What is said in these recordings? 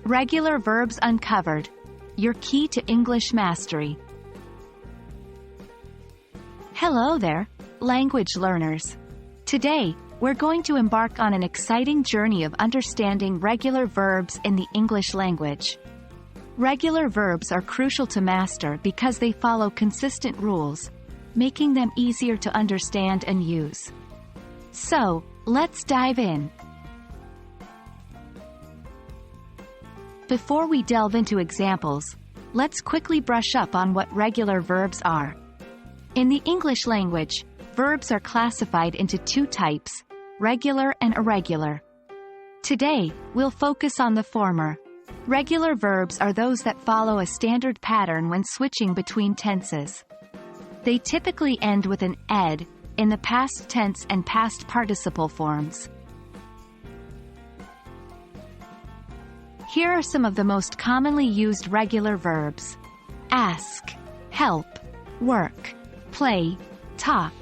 Regular Verbs Uncovered, your key to English mastery. Hello there, language learners. Today, we're going to embark on an exciting journey of understanding regular verbs in the English language. Regular verbs are crucial to master because they follow consistent rules, making them easier to understand and use. So, let's dive in. Before we delve into examples, let's quickly brush up on what regular verbs are. In the English language, verbs are classified into two types, regular and irregular. Today, we'll focus on the former. Regular verbs are those that follow a standard pattern when switching between tenses. They typically end with an ed in the past tense and past participle forms. Here are some of the most commonly used regular verbs: ask, help, work, play, talk,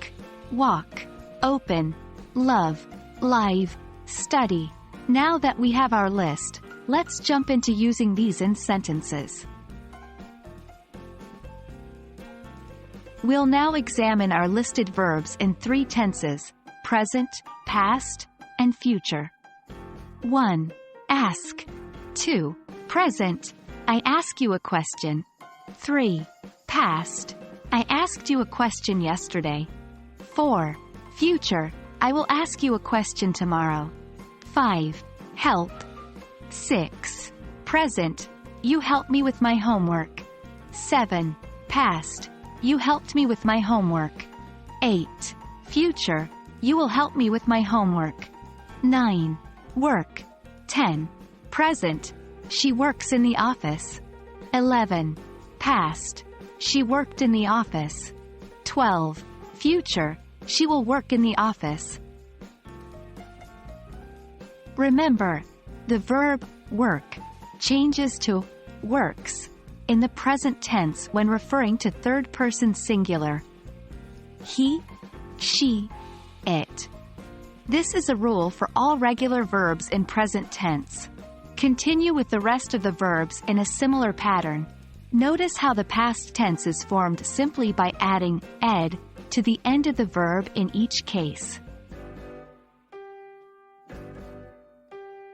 walk, open, love, live, study. Now that we have our list, let's jump into using these in sentences. We'll now examine our listed verbs in three tenses: present, past, and future. 1. Ask. 2. Present. I ask you a question. 3. Past. I asked you a question yesterday. 4. Future. I will ask you a question tomorrow. 5. Help. 6. Present. You helped me with my homework. 7. Past. You helped me with my homework. 8. Future. You will help me with my homework. 9. Work. 10. Present. She works in the office. 11. Past. She worked in the office. 12. Future. She will work in the office. Remember, the verb work changes to works in the present tense when referring to third-person singular. He, she, it. This is a rule for all regular verbs in present tense. Continue with the rest of the verbs in a similar pattern. Notice how the past tense is formed simply by adding ed to the end of the verb in each case.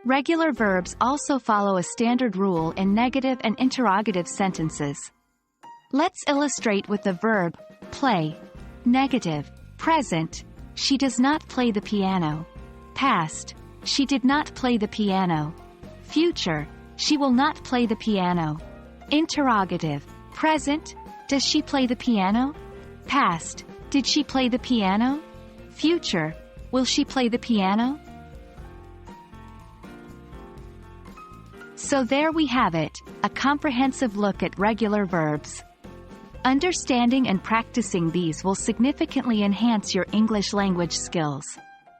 Regular verbs also follow a standard rule in negative and interrogative sentences. Let's illustrate with the verb play. Negative. Present. She does not play the piano. Past. She did not play the piano. Future. She will not play the piano. Interrogative. Present. Does she play the piano? Past. Did she play the piano? Future. Will she play the piano? So there we have it, a comprehensive look at regular verbs. Understanding and practicing these will significantly enhance your English language skills.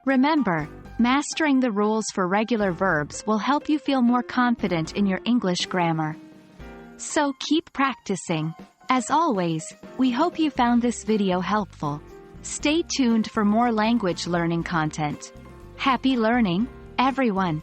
Remember, mastering the rules for regular verbs will help you feel more confident in your English grammar. So keep practicing. As always, we hope you found this video helpful. Stay tuned for more language learning content. Happy learning, everyone!